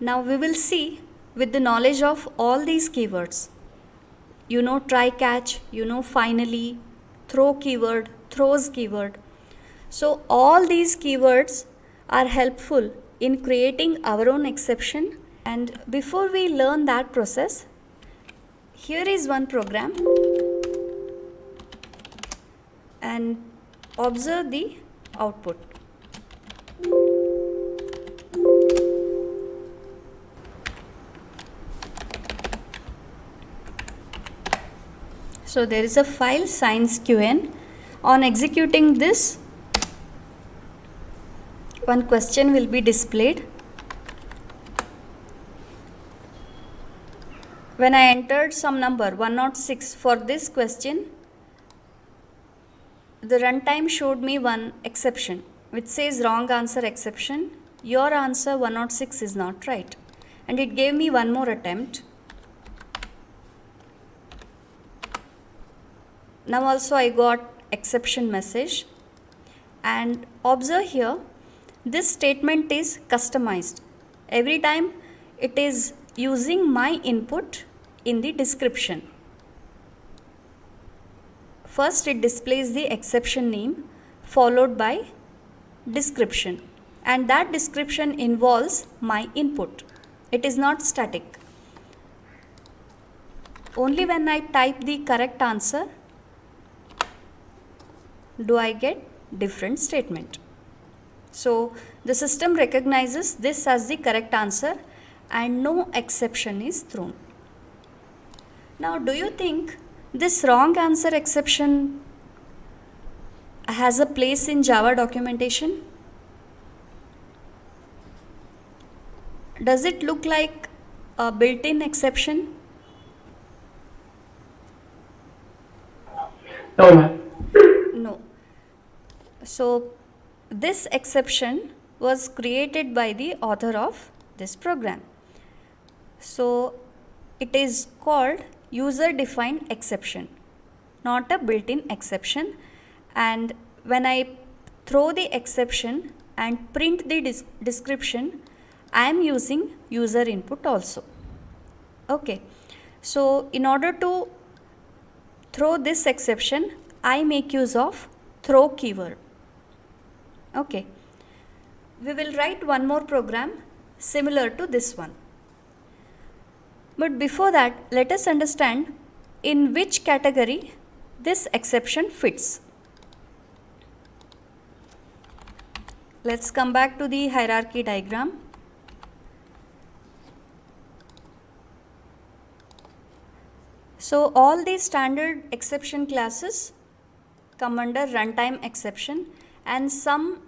Now we will see with the knowledge of all these keywords. You know try catch, you know finally, throw keyword, throws keyword. So all these keywords are helpful in creating our own exception. And before we learn that process, here is one program and observe the output. So there is a file science_qn. On executing this, one question will be displayed. When I entered some number 106 for this question, the runtime showed me one exception which says wrong answer exception. Your answer 106 is not right. And it gave me one more attempt. Now also I got exception message. And observe here, this statement is customized. Every time it is using my input in the description. First it displays the exception name followed by description, and that description involves my input. It is not static. Only when I type the correct answer do I get different statement. So the system recognizes this as the correct answer and no exception is thrown. Now do you think this wrong answer exception has a place in Java documentation? Does it look like a built-in exception? No, ma'am. No. So this exception was created by the author of this program. So it is called user defined exception, not a built-in exception. And when I throw the exception and print the description, I am using user input also. Okay. So in order to throw this exception, I make use of throw keyword. Okay. We will write one more program similar to this one. But before that, let us understand in which category this exception fits. Let's come back to the hierarchy diagram. So all these standard exception classes come under runtime exception and some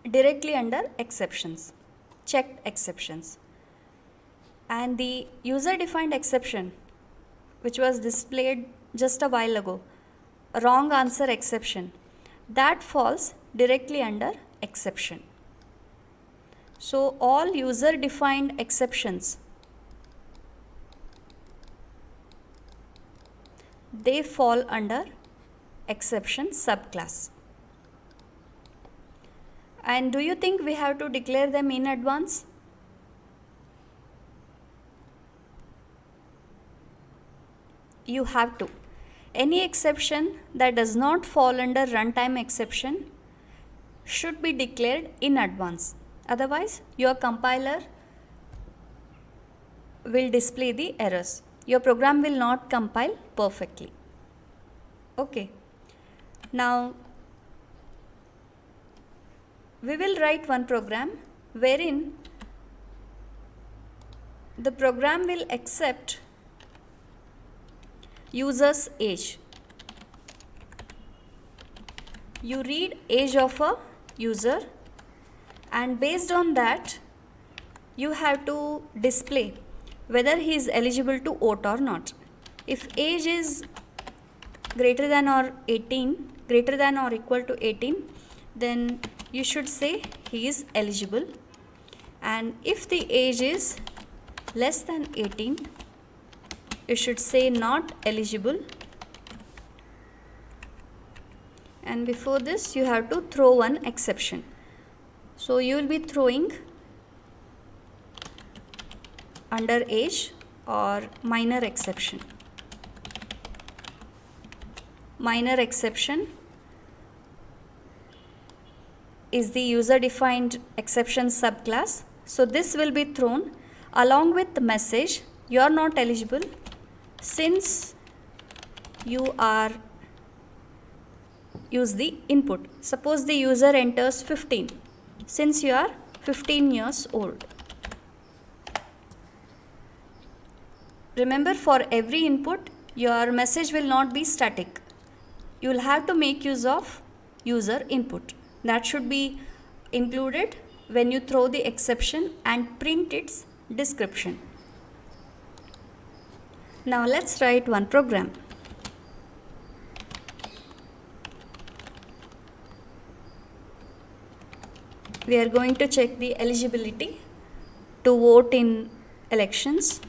directly under exceptions, checked exceptions. And the user defined exception, which was displayed just a while ago, wrong answer exception, that falls directly under exception. So all user defined exceptions, they fall under exception subclass. And do you think we have to declare them in advance? You have to. Any exception that does not fall under runtime exception should be declared in advance. Otherwise, your compiler will display the errors. Your program will not compile perfectly. Okay. Now, we will write one program wherein the program will accept user's age. You read age of a user and based on that you have to display whether he is eligible to vote or not. If age is greater than or equal to 18, then you should say he is eligible, and if the age is less than 18, you should say not eligible, and before this you have to throw one exception. So you will be throwing under age or minor exception. Minor exception is the user defined exception subclass. So this will be thrown along with the message you are not eligible since you are use the input. Suppose the user enters 15 since you are 15 years old. Remember, for every input your message will not be static. You will have to make use of user input. That should be included when you throw the exception and print its description. Now let's write one program. We are going to check the eligibility to vote in elections.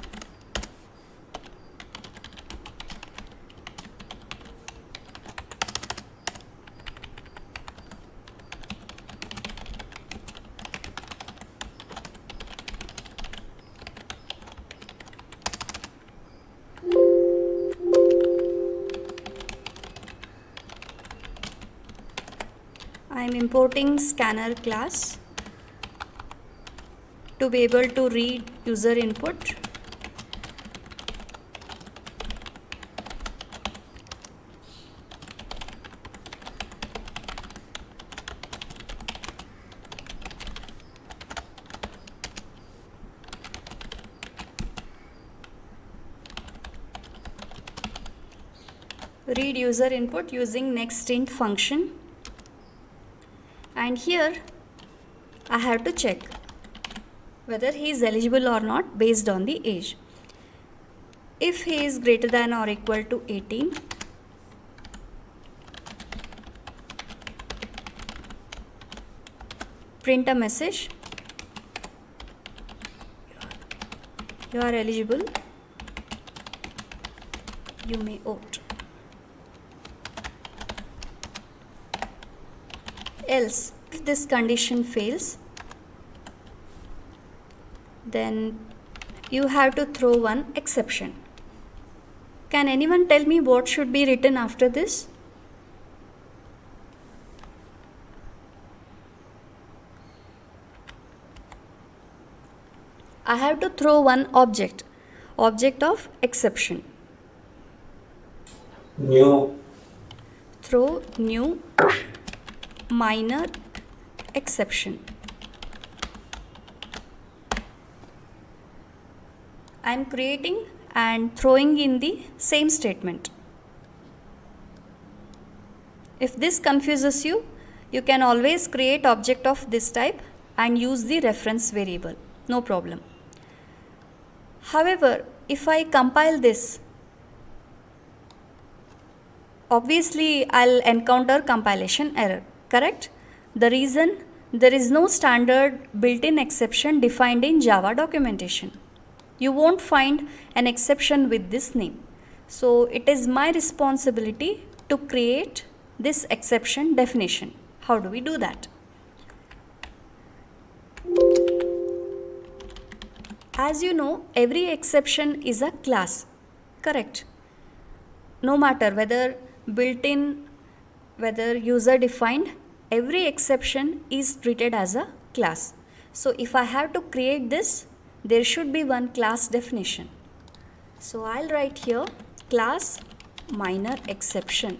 I am importing scanner class to be able to read user input. Read user input using nextInt function. And here I have to check whether he is eligible or not based on the age. If he is greater than or equal to 18, print a message, you are eligible, you may vote. Else, if this condition fails, then you have to throw one exception. Can anyone tell me what should be written after this? I have to throw one object of exception. New. Throw new minor exception. I am creating and throwing in the same statement. If this confuses you, you can always create object of this type and use the reference variable. No problem. However, if I compile this, obviously I'll encounter compilation error. Correct? The reason, there is no standard built-in exception defined in Java documentation. You won't find an exception with this name. So it is my responsibility to create this exception definition. How do we do that? As you know, every exception is a class. Correct? No matter whether built-in, whether user defined, every exception is treated as a class. So if I have to create this, there should be one class definition. So I'll write here class minor exception.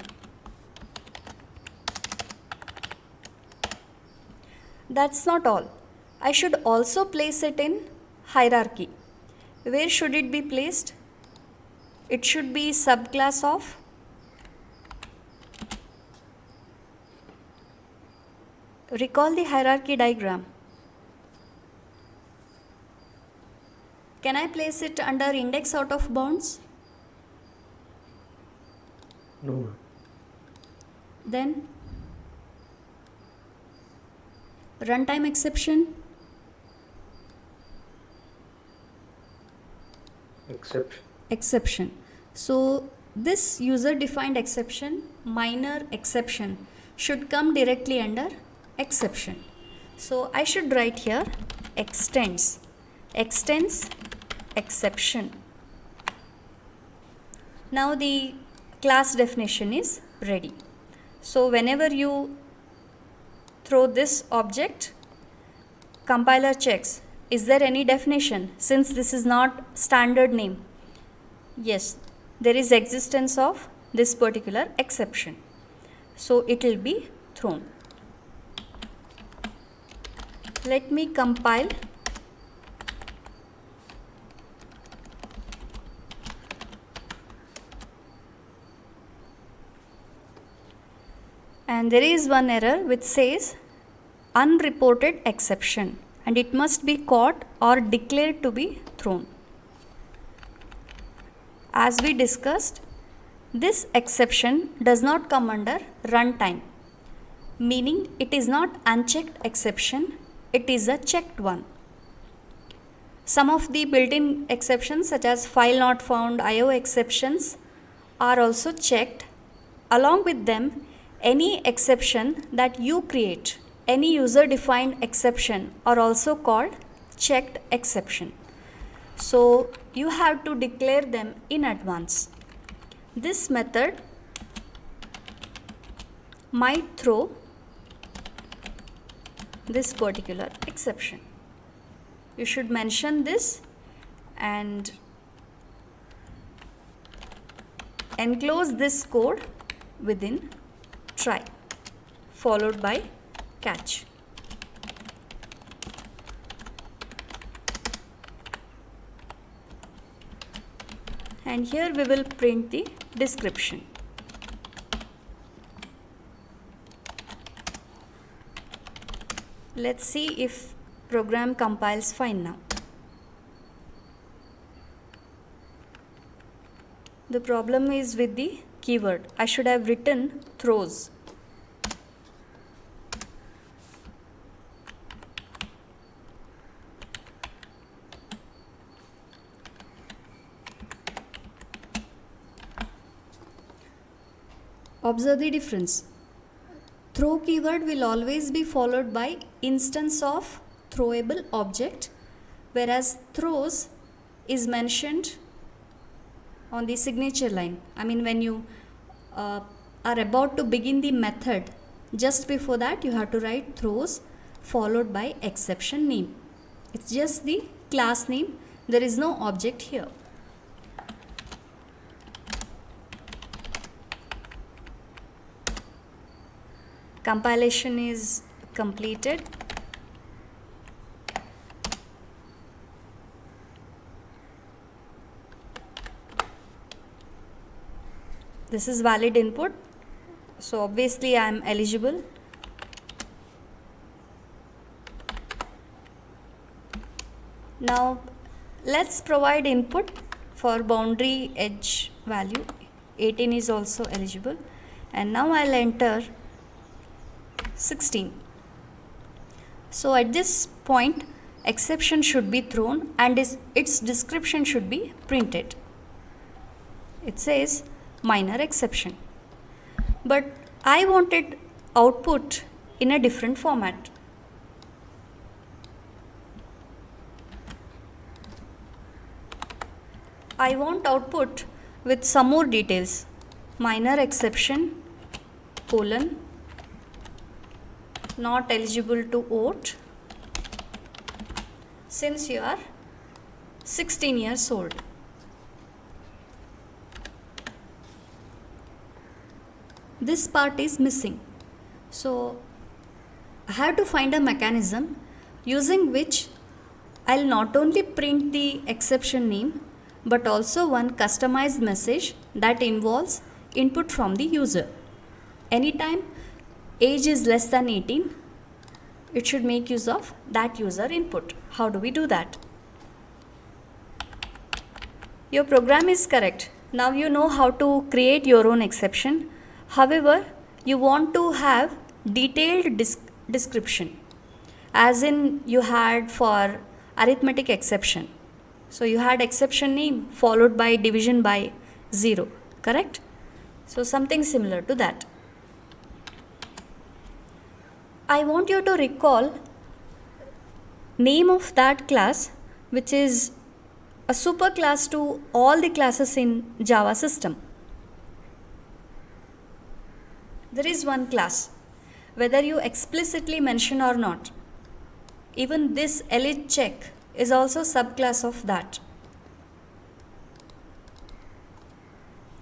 That's not all. I should also place it in hierarchy. Where should it be placed? It should be subclass of recall the hierarchy diagram. Can I place it under index out of bounds? No. Then runtime exception. Exception. So this user defined exception, minor exception, should come directly under exception. So I should write here extends exception. Now the class definition is ready. So whenever you throw this object, compiler checks, is there any definition? Since this is not standard name, yes, there is existence of this particular exception. So it will be thrown. Let me compile. And there is one error which says unreported exception, and it must be caught or declared to be thrown. As we discussed, this exception does not come under runtime, meaning it is not unchecked exception, it is a checked one. Some of the built-in exceptions such as file not found, IO exceptions are also checked. Along with them, any exception that you create, any user-defined exception are also called checked exception. So you have to declare them in advance. This method might throw this particular exception. You should mention this and enclose this code within try followed by catch. And here we will print the description. Let's see if program compiles fine now. The problem is with the keyword. I should have written throws. Observe the difference. Throw keyword will always be followed by instance of throwable object, whereas throws is mentioned on the signature line. I mean, when you are about to begin the method, just before that you have to write throws followed by exception name. It's just the class name. There is no object here. Compilation is completed. This is valid input, so obviously I am eligible. Now let's provide input for boundary edge value. 18 is also eligible, and now I'll enter 16. So at this point, exception should be thrown and its description should be printed. It says minor exception, but I wanted output in a different format. I want output with some more details. Minor exception colon not eligible to vote since you are 16 years old. This part is missing, so I have to find a mechanism using which I'll not only print the exception name but also one customized message that involves input from the user. Anytime age is less than 18, it should make use of that user input. How do we do that? Your program is correct. Now you know how to create your own exception. However, you want to have detailed description, as in you had for arithmetic exception. So you had exception name followed by division by 0, correct? So something similar to that. I want you to recall name of that class which is a superclass to all the classes in Java system. There is one class, whether you explicitly mention or not. Even this elite check is also subclass of that.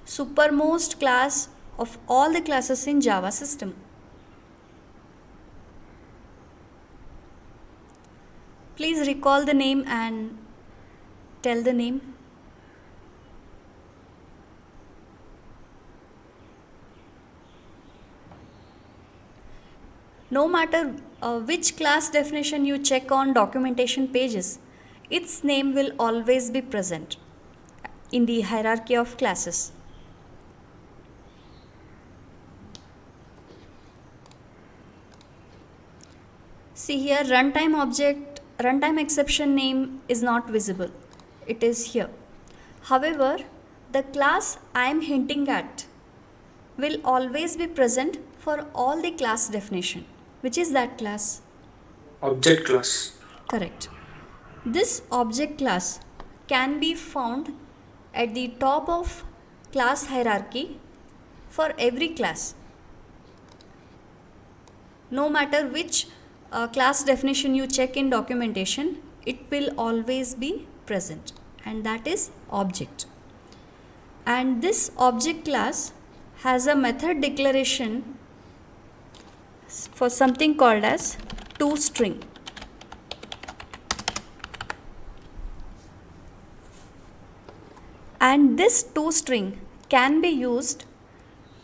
Supermost class of all the classes in Java system. Please recall the name and tell the name. No matter which class definition you check on documentation pages, its name will always be present in the hierarchy of classes. See here, runtime exception name is not visible. It is here. However, the class I am hinting at will always be present for all the class definition. Which is that class? Object class. Correct. This object class can be found at the top of class hierarchy for every class. No matter which class definition you check in documentation, it will always be present, and that is object. And this object class has a method declaration for something called as toString. And this toString can be used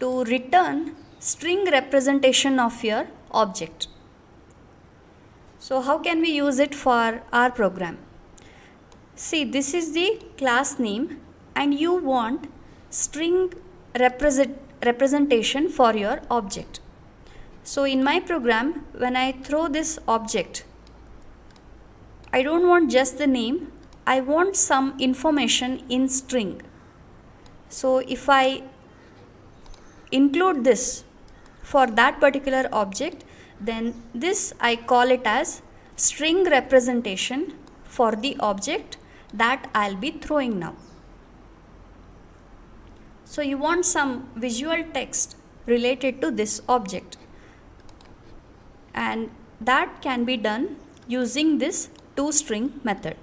to return string representation of your object. So how can we use it for our program? See, this is the class name and you want string representation for your object. So in my program, when I throw this object, I don't want just the name, I want some information in string. So if I include this for that particular object, then this I call it as string representation for the object that I'll be throwing now. So you want some visual text related to this object, and that can be done using this toString method.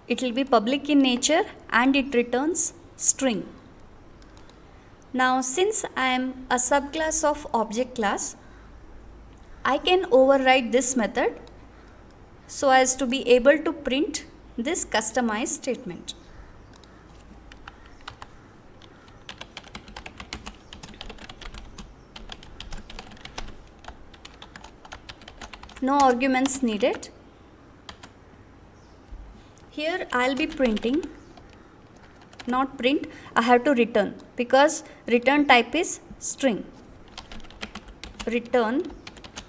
It will be public in nature and it returns string. Now since I am a subclass of object class, I can override this method so as to be able to print this customized statement. No arguments needed. Here I'll be printing, not print, I have to return because return type is string. Return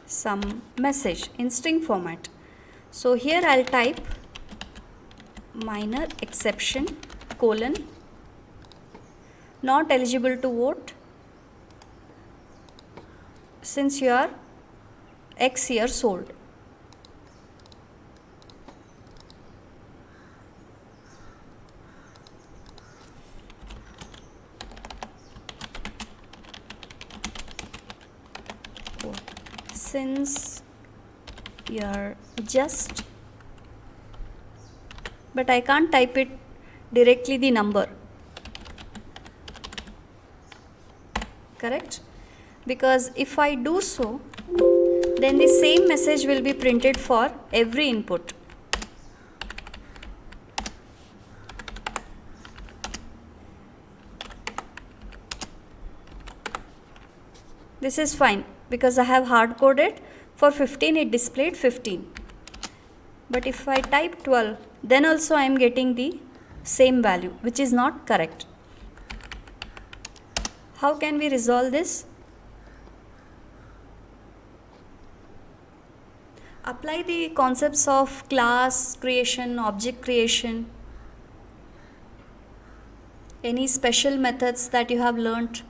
some message in string format. So here I'll type minor exception colon, not eligible to vote since you are X years old. Since you're just, but I can't type it directly the number, correct? Because if I do so, then the same message will be printed for every input. This is fine because I have hard coded for 15, it displayed 15. But if I type 12, then also I am getting the same value, which is not correct. How can we resolve this? Apply the concepts of class creation, object creation, any special methods that you have learnt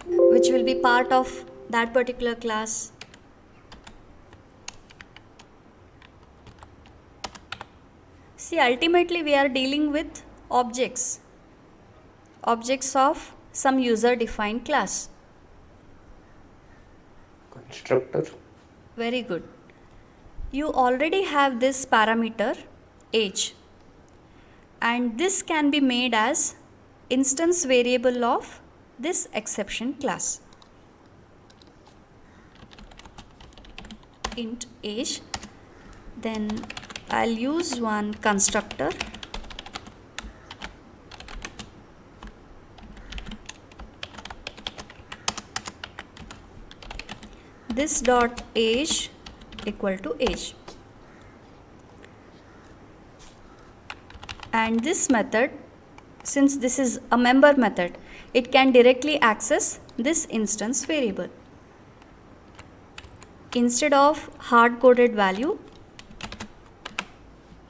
which will be part of that particular class. See, ultimately we are dealing with objects of some user defined class. Constructor. Very good. You already have this parameter age, and this can be made as instance variable of this exception class. Int age, then I'll use one constructor this dot age equal to age, and this method, since this is a member method, it can directly access this instance variable. Instead of hard coded value,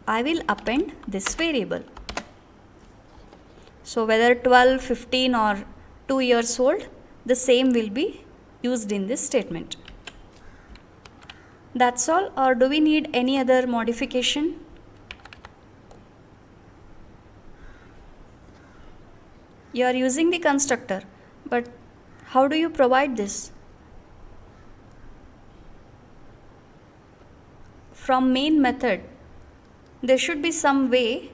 I will append this variable. So whether 12, 15 or 2 years old, the same will be used in this statement. That's all, or do we need any other modification? You are using the constructor, but how do you provide this? From main method, there should be some way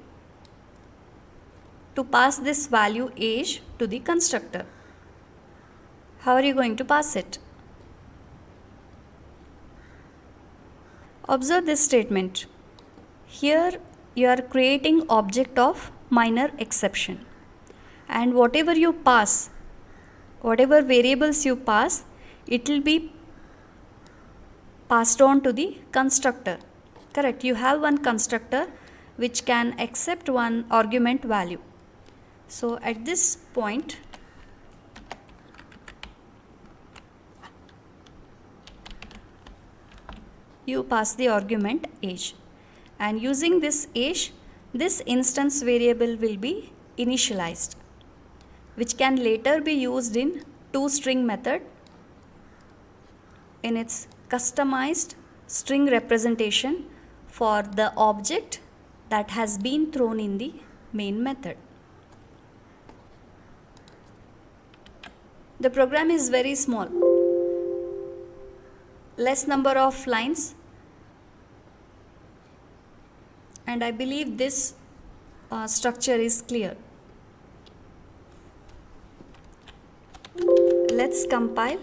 to pass this value age to the constructor. How are you going to pass it? Observe this statement. Here you are creating object of minor exception, and whatever you pass, whatever variables you pass, it will be passed on to the constructor. Correct, you have one constructor which can accept one argument value. So at this point, you pass the argument age, and using this age, this instance variable will be initialized, which can later be used in toString method in its customized string representation for the object that has been thrown in the main method. The program is very small, less number of lines, and I believe this structure is clear. Let's compile.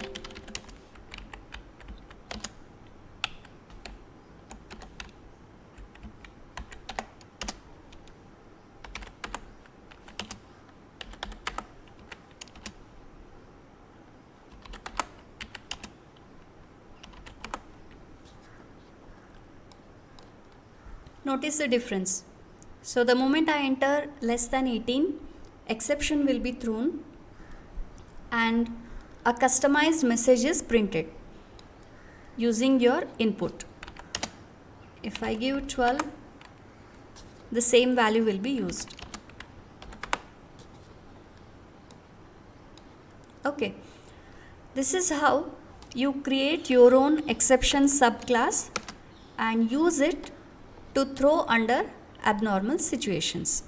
Notice the difference. So the moment I enter less than 18, exception will be thrown and a customized message is printed using your input. If I give 12, the same value will be used. Okay, this is how you create your own exception subclass and use it to throw under abnormal situations.